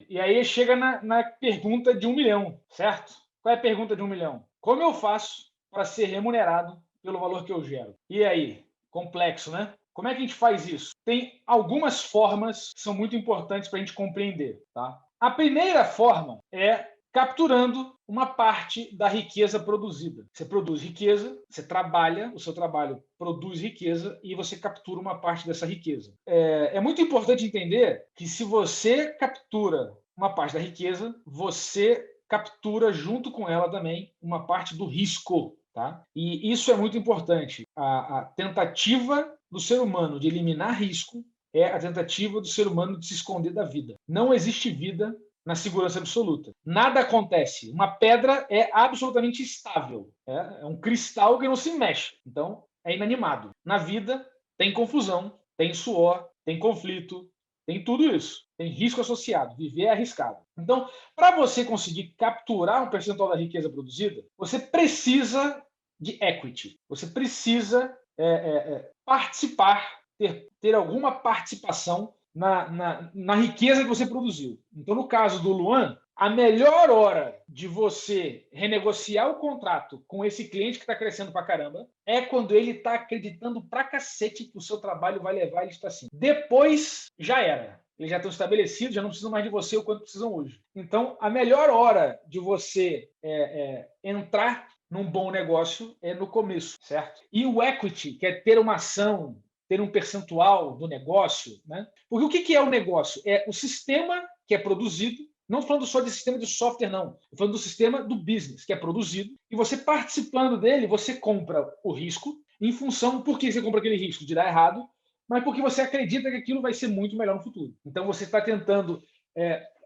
E aí chega na pergunta de 1 milhão, certo? Qual é a pergunta de 1 milhão? Como eu faço para ser remunerado pelo valor que eu gero? E aí? Complexo, né? Como é que a gente faz isso? Tem algumas formas que são muito importantes para a gente compreender. Tá? A primeira forma é capturando uma parte da riqueza produzida. Você produz riqueza, você trabalha, o seu trabalho produz riqueza e você captura uma parte dessa riqueza. É muito importante entender que se você captura uma parte da riqueza, você captura junto com ela também uma parte do risco. Tá? E isso é muito importante. A tentativa do ser humano de eliminar risco é a tentativa do ser humano de se esconder da vida. Não existe vida na segurança absoluta. Nada acontece. Uma pedra é absolutamente estável. É um cristal que não se mexe. Então, é inanimado. Na vida, tem confusão, tem suor, tem conflito, tem tudo isso. Tem risco associado. Viver é arriscado. Então, para você conseguir capturar um percentual da riqueza produzida, você precisa de equity. Você precisa participar, ter alguma participação na riqueza que você produziu. Então, no caso do Luan, a melhor hora de você renegociar o contrato com esse cliente que está crescendo para caramba é quando ele está acreditando pra cacete que o seu trabalho vai levar ele para cima. Depois, já era. Eles já estão estabelecidos, já não precisam mais de você o quanto precisam hoje. Então, a melhor hora de você entrar num bom negócio é no começo, certo? E o equity, que é ter uma ação, ter um percentual do negócio, né? Porque o que é o negócio? É o sistema que é produzido, não falando só de sistema de software, não. Estou falando do sistema do business, que é produzido, e você participando dele, você compra o risco em função, por que você compra aquele risco? De dar errado, mas porque você acredita que aquilo vai ser muito melhor no futuro. Então, você está tentando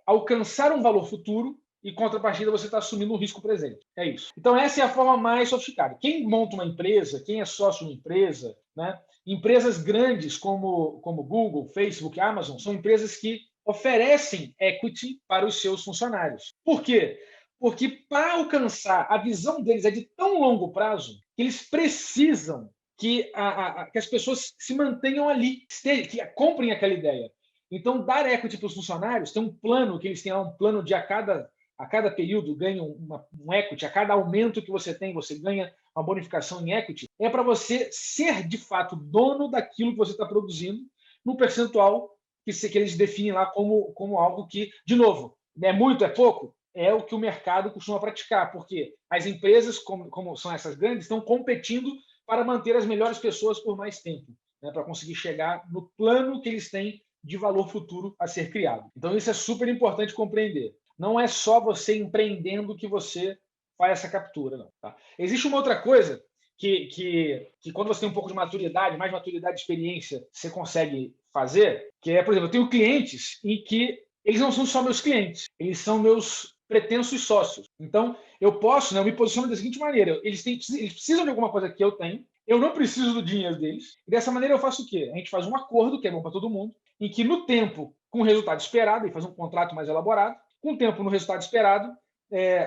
alcançar um valor futuro e, em contrapartida, você está assumindo um risco presente. É isso. Então, essa é a forma mais sofisticada. Quem monta uma empresa, quem é sócio de uma empresa, né? Empresas grandes como Google, Facebook, Amazon, são empresas que oferecem equity para os seus funcionários. Por quê? Porque para alcançar a visão deles é de tão longo prazo que eles precisam que as pessoas se mantenham ali, que comprem aquela ideia. Então, dar equity para os funcionários, tem um plano que eles têm um plano de a cada período ganham um equity, a cada aumento que você tem, você ganha uma bonificação em equity, é para você ser, de fato, dono daquilo que você está produzindo, no percentual que eles definem lá como algo que, de novo, é muito, é pouco, é o que o mercado costuma praticar, porque as empresas, como são essas grandes, estão competindo para manter as melhores pessoas por mais tempo, né, para conseguir chegar no plano que eles têm de valor futuro a ser criado. Então, isso é super importante compreender. Não é só você empreendendo que você faz essa captura, não. Tá? Existe uma outra coisa que quando você tem um pouco de maturidade, mais maturidade de experiência, você consegue fazer, que é, por exemplo, eu tenho clientes em que eles não são só meus clientes, eles são meus pretensos sócios. Então, eu posso, né, eu me posiciono da seguinte maneira, eles precisam de alguma coisa que eu tenho, eu não preciso do dinheiro deles, e dessa maneira eu faço o quê? A gente faz um acordo, que é bom para todo mundo, em que no tempo, com o resultado esperado, e faz um contrato mais elaborado, com o tempo no resultado esperado,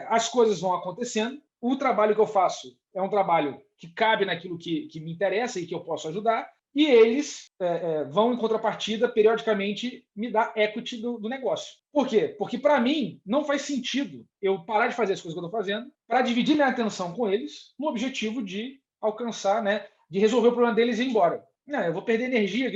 as coisas vão acontecendo, o trabalho que eu faço é um trabalho que cabe naquilo que me interessa e que eu posso ajudar, e eles vão, em contrapartida, periodicamente me dar equity do negócio. Por quê? Porque, para mim, não faz sentido eu parar de fazer as coisas que eu estou fazendo para dividir minha atenção com eles no objetivo de alcançar, né, de resolver o problema deles e ir embora. Não, eu vou perder energia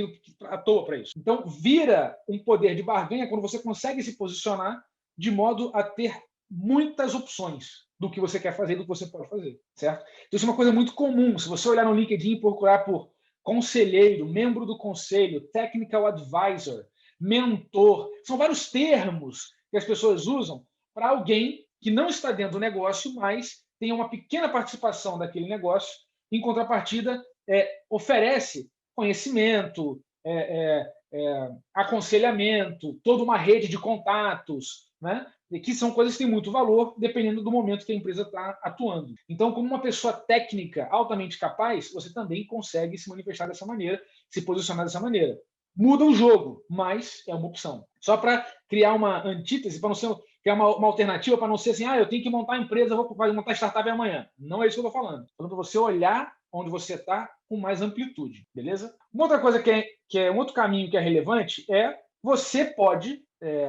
à toa para isso. Então, vira um poder de barganha quando você consegue se posicionar de modo a ter muitas opções do que você quer fazer, do que você pode fazer, certo? Então, isso é uma coisa muito comum. Se você olhar no LinkedIn e procurar por conselheiro, membro do conselho, technical advisor, mentor, são vários termos que as pessoas usam para alguém que não está dentro do negócio, mas tem uma pequena participação daquele negócio, em contrapartida, oferece conhecimento, aconselhamento, toda uma rede de contatos, né? Que são coisas que têm muito valor, dependendo do momento que a empresa está atuando. Então, como uma pessoa técnica altamente capaz, você também consegue se manifestar dessa maneira, se posicionar dessa maneira. Muda o jogo, mas é uma opção. Só para criar uma antítese, para não ser criar uma alternativa, para não ser assim, eu tenho que montar a empresa, vou montar startup amanhã. Não é isso que eu estou falando. Estou falando para você olhar onde você está com mais amplitude, beleza? Uma outra coisa que é um outro caminho que é relevante é você pode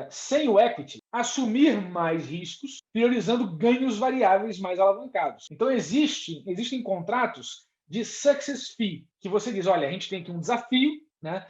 sem o equity, assumir mais riscos, priorizando ganhos variáveis mais alavancados. Então, existem contratos de success fee, que você diz, olha, a gente tem aqui um desafio, né?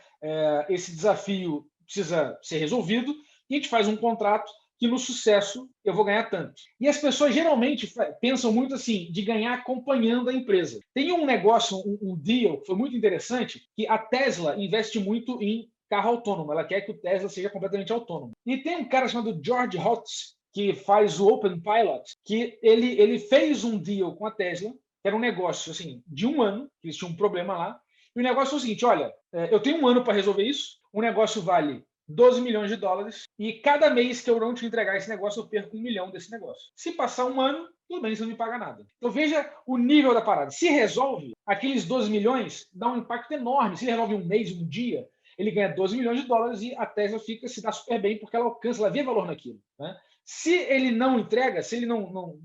Esse desafio precisa ser resolvido, e a gente faz um contrato que no sucesso eu vou ganhar tanto. E as pessoas geralmente pensam muito assim, de ganhar acompanhando a empresa. Tem um negócio, um deal, que foi muito interessante, que a Tesla investe muito em carro autônomo. Ela quer que o Tesla seja completamente autônomo. E tem um cara chamado George Hotz, que faz o Open Pilot, que ele fez um deal com a Tesla, que era um negócio assim, de um ano, que eles tinham um problema lá. E o negócio é o seguinte, olha, eu tenho um ano para resolver isso, o negócio vale 12 milhões de dólares, e cada mês que eu não te entregar esse negócio, eu perco 1 milhão desse negócio. Se passar um ano, tudo bem, você não me paga nada. Então veja o nível da parada. Se resolve, aqueles 12 milhões dá um impacto enorme. Se ele resolve um mês, um dia, ele ganha 12 milhões de dólares e a Tesla se dá super bem porque ela alcança, ela vê valor naquilo. Né? Se ele não entrega, se ele não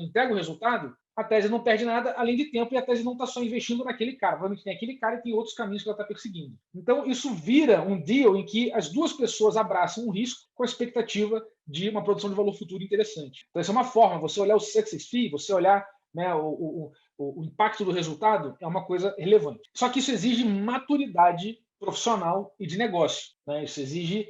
entrega o resultado, a Tesla não perde nada além de tempo, e a Tesla não está só investindo naquele cara. Provavelmente tem aquele cara e tem outros caminhos que ela está perseguindo. Então, isso vira um deal em que as duas pessoas abraçam um risco com a expectativa de uma produção de valor futuro interessante. Então, essa é uma forma, você olhar o success fee, você olhar, né, o impacto do resultado, é uma coisa relevante. Só que isso exige maturidade profissional e de negócio. Né? Isso exige,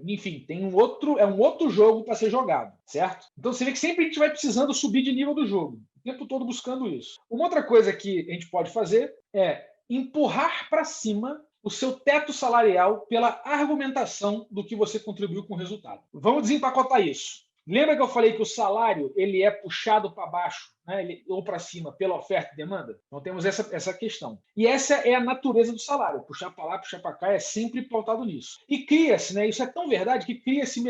enfim, tem um outro jogo para ser jogado, certo? Então você vê que sempre a gente vai precisando subir de nível do jogo, o tempo todo buscando isso. Uma outra coisa que a gente pode fazer é empurrar para cima o seu teto salarial pela argumentação do que você contribuiu com o resultado. Vamos desempacotar isso. Lembra que eu falei que o salário ele é puxado para baixo, né, ou para cima, pela oferta e demanda? Então temos essa questão. E essa é a natureza do salário. Puxar para lá, puxar para cá, é sempre pautado nisso. E cria-se, né, isso é tão verdade que cria-se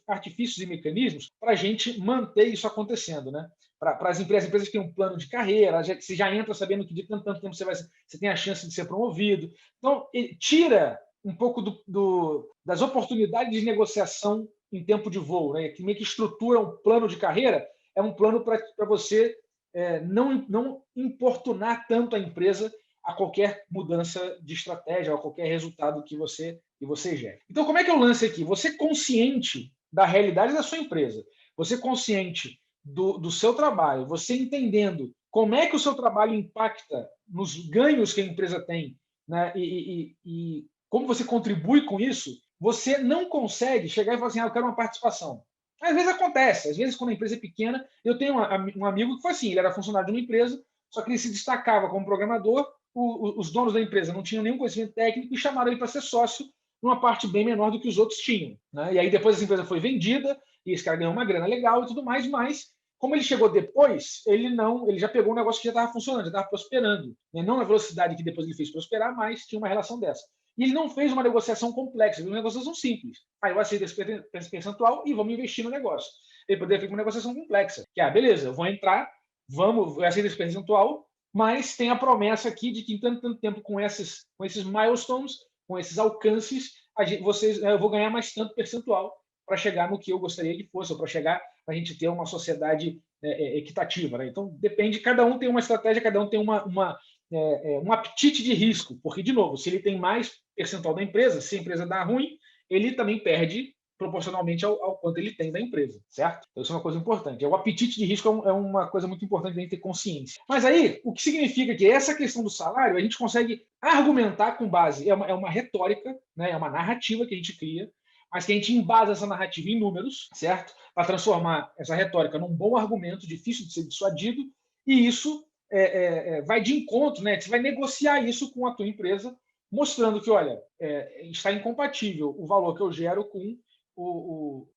artifícios e mecanismos para a gente manter isso acontecendo. Né? Para as empresas que têm um plano de carreira, você já entra sabendo que de tanto tempo você tem a chance de ser promovido. Então, tira um pouco das oportunidades de negociação em tempo de voo, né? Que meio que estrutura um plano de carreira, é um plano para você não importunar tanto a empresa a qualquer mudança de estratégia, a qualquer resultado que você gere. Então, como é que é o lance aqui? Você consciente da realidade da sua empresa, você consciente do seu trabalho, você entendendo como é que o seu trabalho impacta nos ganhos que a empresa tem, né? E como você contribui com isso, você não consegue chegar e falar assim, eu quero uma participação. Às vezes acontece, às vezes quando a empresa é pequena, eu tenho um amigo que foi assim, ele era funcionário de uma empresa, só que ele se destacava como programador, os donos da empresa não tinham nenhum conhecimento técnico e chamaram ele para ser sócio numa parte bem menor do que os outros tinham. Né? E aí depois essa empresa foi vendida, e esse cara ganhou uma grana legal e tudo mais, mas como ele chegou depois, ele já pegou um negócio que já estava funcionando, já estava prosperando. Né? Não na velocidade que depois ele fez prosperar, mas tinha uma relação dessa. E ele não fez uma negociação complexa, fez uma negociação simples. Aí eu aceito esse percentual e vamos investir no negócio. Ele poderia ter uma negociação complexa, que beleza, eu vou entrar, eu aceito esse percentual, mas tem a promessa aqui de que em tanto tempo com esses milestones, com esses alcances, eu vou ganhar mais tanto percentual para chegar no que eu gostaria que fosse, ou para chegar a gente ter uma sociedade equitativa. Né? Então, depende, cada um tem uma estratégia, cada um tem um apetite de risco, porque, de novo, se ele tem mais percentual da empresa, se a empresa dá ruim, ele também perde proporcionalmente ao quanto ele tem da empresa, certo? Então, isso é uma coisa importante. O apetite de risco é uma coisa muito importante de a gente ter consciência. Mas aí, o que significa que essa questão do salário, a gente consegue argumentar com base, é uma retórica, né? É uma narrativa que a gente cria, mas que a gente embasa essa narrativa em números, certo? Para transformar essa retórica num bom argumento, difícil de ser dissuadido, e isso vai de encontro, né? Você vai negociar isso com a tua empresa, mostrando que, olha, está incompatível o valor que eu gero com o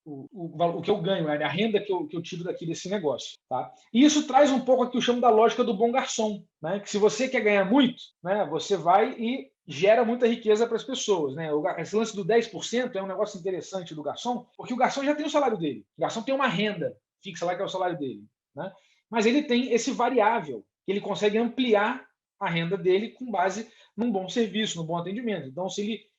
que eu ganho, a renda que eu tiro daqui desse negócio. Tá? E isso traz um pouco aqui, eu chamo da lógica do bom garçom, né? Que se você quer ganhar muito, né, você vai e gera muita riqueza para as pessoas. Né? Esse lance do 10% é um negócio interessante do garçom, porque o garçom já tem o salário dele. O garçom tem uma renda fixa lá, que é o salário dele. Né? Mas ele tem esse variável, que ele consegue ampliar a renda dele com base num bom serviço, num bom atendimento. Então,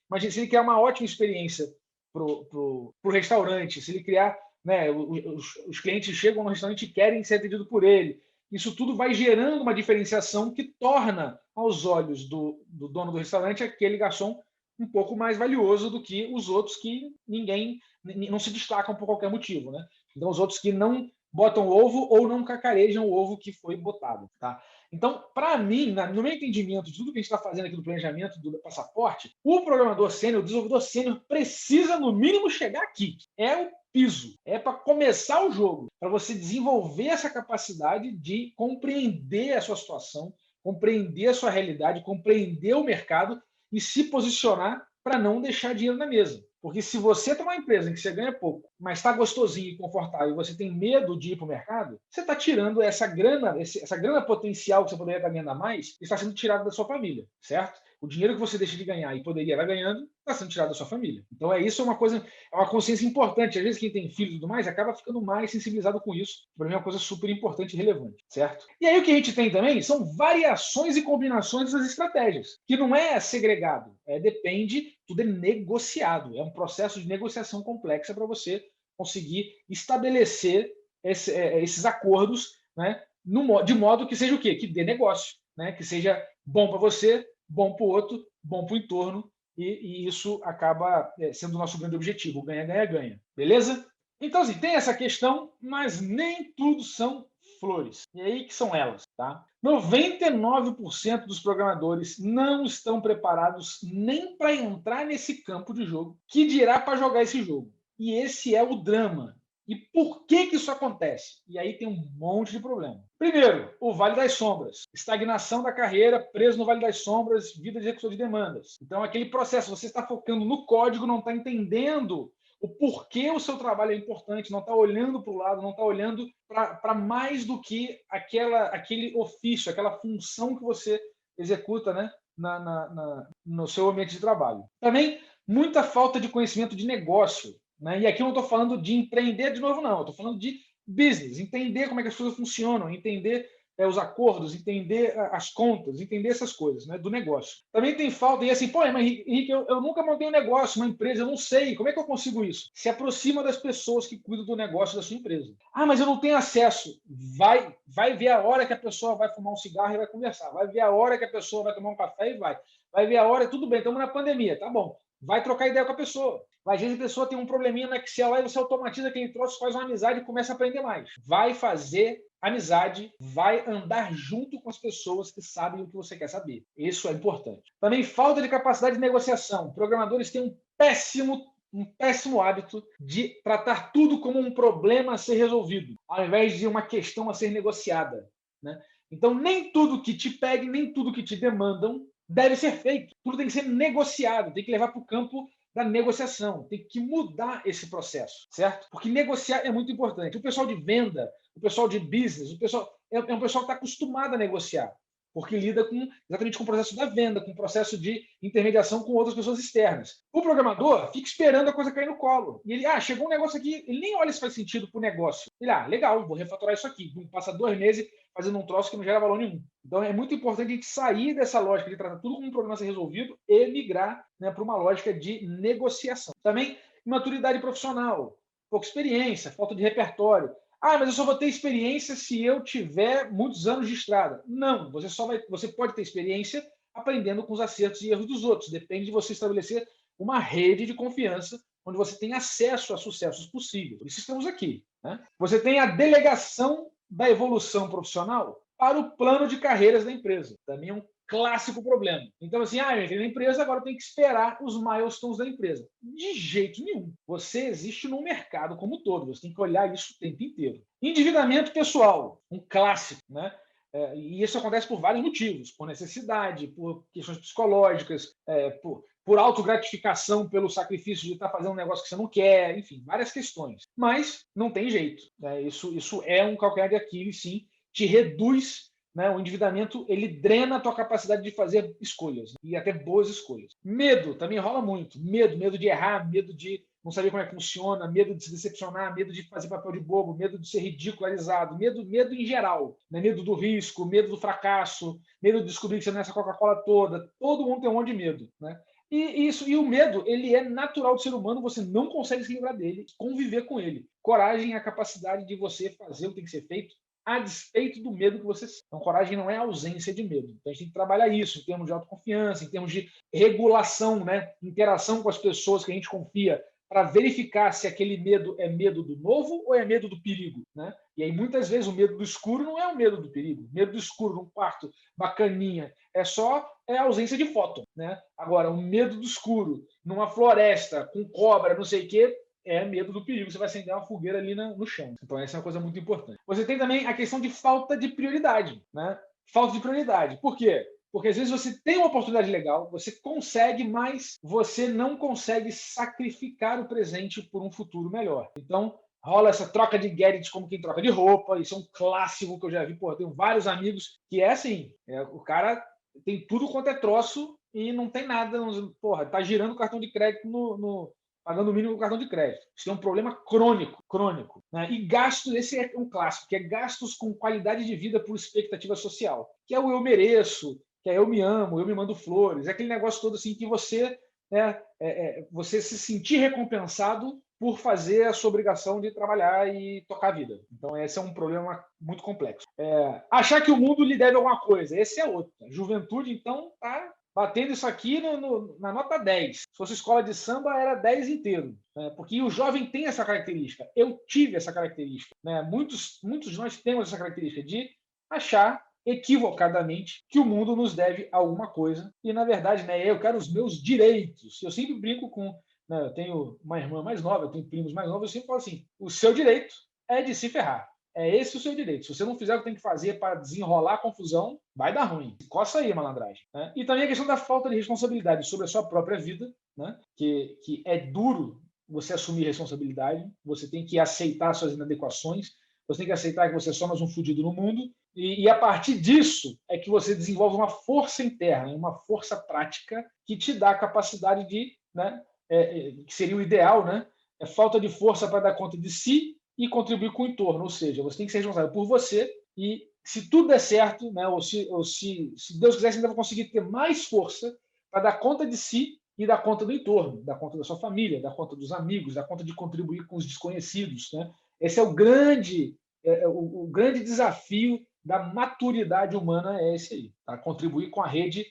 imagina, se ele quer uma ótima experiência para o restaurante, se ele criar, né, os clientes chegam no restaurante e querem ser atendidos por ele, isso tudo vai gerando uma diferenciação que torna, aos olhos do dono do restaurante, aquele garçom um pouco mais valioso do que os outros que ninguém não se destacam por qualquer motivo, né? Então, os outros que não botam ovo ou não cacarejam o ovo que foi botado, tá? Então, para mim, no meu entendimento de tudo que a gente está fazendo aqui do planejamento do passaporte, o programador sênior, o desenvolvedor sênior, precisa, no mínimo, chegar aqui. É o piso, é para começar o jogo, para você desenvolver essa capacidade de compreender a sua situação, compreender a sua realidade, compreender o mercado e se posicionar para não deixar dinheiro na mesa. Porque se você tem uma empresa em que você ganha pouco, mas está gostosinho e confortável e você tem medo de ir para o mercado, você está tirando essa grana potencial que você poderia estar ganhando a mais, está sendo tirado da sua família, certo? O dinheiro que você deixa de ganhar e poderia estar ganhando, está sendo tirado da sua família. Então, isso é uma coisa, é uma consciência importante. Às vezes, quem tem filho e tudo mais, acaba ficando mais sensibilizado com isso. Para mim, é uma coisa super importante e relevante, certo? E aí, o que a gente tem também são variações e combinações dessas estratégias, que não é segregado, depende, tudo é negociado. É um processo de negociação complexa para você conseguir estabelecer esses acordos, né, de modo que seja o quê? Que dê negócio, né? Que seja bom para você, bom para o outro, bom para o entorno, e isso acaba sendo o nosso grande objetivo, ganha, ganha, ganha. Beleza? Então, assim, tem essa questão, mas nem tudo são flores. E aí que são elas, tá? 99% dos programadores não estão preparados nem para entrar nesse campo de jogo, que dirá para jogar esse jogo. E esse é o drama. E por que isso acontece? E aí tem um monte de problema. Primeiro, o Vale das Sombras. Estagnação da carreira, preso no Vale das Sombras, vida de execução de demandas. Então, aquele processo, você está focando no código, não está entendendo o porquê o seu trabalho é importante, não está olhando para o lado, não está olhando para mais do que aquele ofício, aquela função que você executa, né, no seu ambiente de trabalho. Também, muita falta de conhecimento de negócio. Né? E aqui eu não estou falando de empreender de novo, não. Eu estou falando de business, entender como é que as coisas funcionam, entender os acordos, entender as contas, entender essas coisas, né, do negócio. Também tem falta, e assim, pô, mas Henrique, eu nunca montei um negócio, uma empresa, eu não sei, como é que eu consigo isso? Se aproxima das pessoas que cuidam do negócio da sua empresa. Ah, mas eu não tenho acesso. Vai ver a hora que a pessoa vai fumar um cigarro e vai conversar. Vai ver a hora que a pessoa vai tomar um café e vai. Vai ver a hora, tudo bem, estamos na pandemia, tá bom. Vai trocar ideia com a pessoa. Às vezes a pessoa tem um probleminha no Excel, aí você automatiza aquele troço, faz uma amizade e começa a aprender mais. Vai fazer amizade, vai andar junto com as pessoas que sabem o que você quer saber. Isso é importante. Também falta de capacidade de negociação. Programadores têm um péssimo hábito de tratar tudo como um problema a ser resolvido, ao invés de uma questão a ser negociada. Né? Então, nem tudo que te peguem, nem tudo que te demandam deve ser feito. Tudo tem que ser negociado, tem que levar para o campo da negociação, tem que mudar esse processo, certo? Porque negociar é muito importante. O pessoal de venda, o pessoal de business, o pessoal é um pessoal que está acostumado a negociar, porque lida exatamente com o processo da venda, com o processo de intermediação com outras pessoas externas. O programador fica esperando a coisa cair no colo. E ele, chegou um negócio aqui, ele nem olha se faz sentido para o negócio. Ele, legal, vou refatorar isso aqui. Passa 2 meses fazendo um troço que não gera valor nenhum. Então, é muito importante a gente sair dessa lógica de tratar tudo como um problema a ser resolvido e migrar, né, para uma lógica de negociação. Também, imaturidade profissional, pouca experiência, falta de repertório. Mas eu só vou ter experiência se eu tiver muitos anos de estrada. Não, você pode ter experiência aprendendo com os acertos e erros dos outros. Depende de você estabelecer uma rede de confiança onde você tem acesso a sucessos possíveis. Por isso estamos aqui. Né? Você tem a delegação da evolução profissional para o plano de carreiras da empresa. Também é um clássico problema. Então, assim, eu entrei na empresa, agora eu tenho que esperar os milestones da empresa. De jeito nenhum. Você existe no mercado como um todo. Você tem que olhar isso o tempo inteiro. Endividamento pessoal, um clássico, né? E isso acontece por vários motivos. Por necessidade, por questões psicológicas, por autogratificação pelo sacrifício de estar fazendo um negócio que você não quer, enfim, várias questões. Mas não tem jeito. Né? Isso é um calcanhar de Aquiles, sim, te reduz, né? O endividamento, ele drena a tua capacidade de fazer escolhas, e até boas escolhas. Medo também rola muito. Medo de errar, medo de não saber como é que funciona, medo de se decepcionar, medo de fazer papel de bobo, medo de ser ridicularizado, medo em geral. Né? Medo do risco, medo do fracasso, medo de descobrir que você não é essa Coca-Cola toda. Todo mundo tem um monte de medo. Né? E o medo, ele é natural do ser humano, você não consegue se livrar dele, conviver com ele. Coragem é a capacidade de você fazer o que tem que ser feito, a despeito do medo que você sente. Então, coragem não é ausência de medo. Então, a gente tem que trabalhar isso em termos de autoconfiança, em termos de regulação, né? Interação com as pessoas que a gente confia, para verificar se aquele medo é medo do novo ou é medo do perigo, né? E aí, muitas vezes, o medo do escuro não é o medo do perigo. O medo do escuro num quarto bacaninha é a ausência de fóton, né? Agora, o medo do escuro numa floresta com cobra, não sei o quê, é medo do perigo. Você vai acender uma fogueira ali no chão. Então, essa é uma coisa muito importante. Você tem também a questão de falta de prioridade, né? Falta de prioridade. Por quê? Porque às vezes você tem uma oportunidade legal, você consegue, mas você não consegue sacrificar o presente por um futuro melhor. Então, rola essa troca de gadgets como quem troca de roupa. Isso é um clássico que eu já vi. Pô, tenho vários amigos que é assim, o cara tem tudo quanto é troço e não tem nada. Porra, tá girando o cartão de crédito pagando o mínimo do cartão de crédito. Isso é um problema crônico, né? E gastos, esse é um clássico, que é gastos com qualidade de vida por expectativa social, que é o eu mereço, que é eu me amo, eu me mando flores, é aquele negócio todo assim que você, né, você se sentir recompensado por fazer a sua obrigação de trabalhar e tocar a vida. Então, esse é um problema muito complexo. Achar que o mundo lhe deve alguma coisa, esse é outro. A juventude, então, tá batendo isso aqui na nota 10. Se fosse escola de samba, era 10 inteiro. Né? Porque o jovem tem essa característica. Eu tive essa característica. Né? Muitos de nós temos essa característica de achar equivocadamente que o mundo nos deve alguma coisa. E, na verdade, né, eu quero os meus direitos. Eu sempre brinco com... Né, eu tenho uma irmã mais nova, eu tenho primos mais novos, eu sempre falo assim, o seu direito é de se ferrar. É esse o seu direito. Se você não fizer o que tem que fazer para desenrolar a confusão, vai dar ruim. Coça aí, malandragem. Né? E também a questão da falta de responsabilidade sobre a sua própria vida, né? que é duro você assumir responsabilidade, você tem que aceitar suas inadequações, você tem que aceitar que você é só mais um fudido no mundo, e a partir disso é que você desenvolve uma força interna, uma força prática que te dá a capacidade de, né, que seria o ideal, né? É falta de força para dar conta de si e contribuir com o entorno, ou seja, você tem que ser responsável por você e se tudo der certo, né, ou se Deus quiser, você ainda vai conseguir ter mais força para dar conta de si e dar conta do entorno, dar conta da sua família, dar conta dos amigos, dar conta de contribuir com os desconhecidos. Né? Esse é o grande desafio da maturidade humana, é esse aí, tá? Contribuir com a rede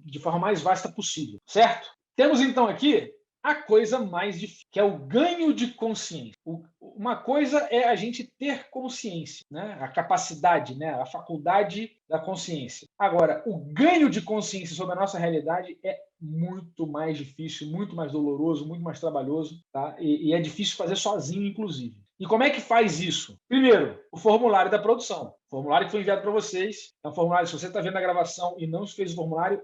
de forma mais vasta possível, certo? Temos então aqui a coisa mais difícil, que é o ganho de consciência. Uma coisa é a gente ter consciência, né? A capacidade, né? A faculdade da consciência. Agora, o ganho de consciência sobre a nossa realidade é muito mais difícil, muito mais doloroso, muito mais trabalhoso, tá? E é difícil fazer sozinho, inclusive. E como é que faz isso? Primeiro, o formulário da produção. O formulário que foi enviado para vocês é um formulário, se você está vendo a gravação e não fez o formulário,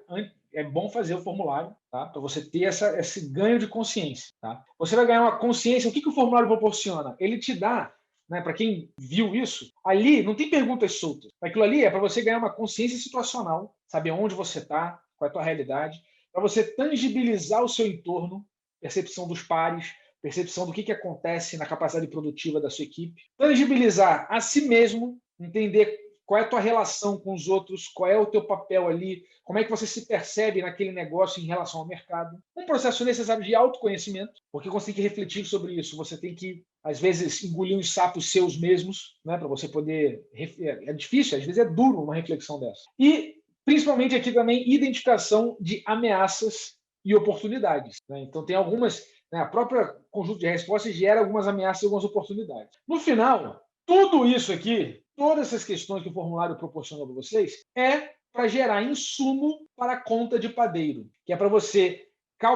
é bom fazer o formulário, tá? Para você ter esse ganho de consciência. Tá? Você vai ganhar uma consciência. O que o formulário proporciona? Ele te dá, né, para quem viu isso, ali não tem perguntas soltas. Aquilo ali é para você ganhar uma consciência situacional, saber onde você está, qual é a tua realidade, para você tangibilizar o seu entorno, percepção dos pares, percepção do que acontece na capacidade produtiva da sua equipe, tangibilizar a si mesmo, entender qual é a tua relação com os outros, qual é o teu papel ali, como é que você se percebe naquele negócio em relação ao mercado. Um processo necessário de autoconhecimento, porque você tem que refletir sobre isso, você tem que, às vezes, engolir uns sapos seus mesmos, né, para você poder... É difícil, às vezes é duro uma reflexão dessa. E, principalmente aqui também, identificação de ameaças e oportunidades. Né? Então, tem algumas... Né, a própria conjunto de respostas gera algumas ameaças e algumas oportunidades. No final, tudo isso aqui, todas essas questões que o formulário proporciona para vocês, é para gerar insumo para a conta de padeiro, que é para você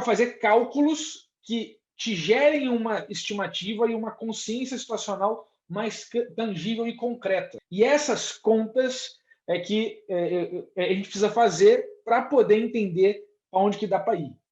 fazer cálculos que te gerem uma estimativa e uma consciência situacional mais tangível e concreta. E essas contas é que a gente precisa fazer para poder entender aonde que dá para ir.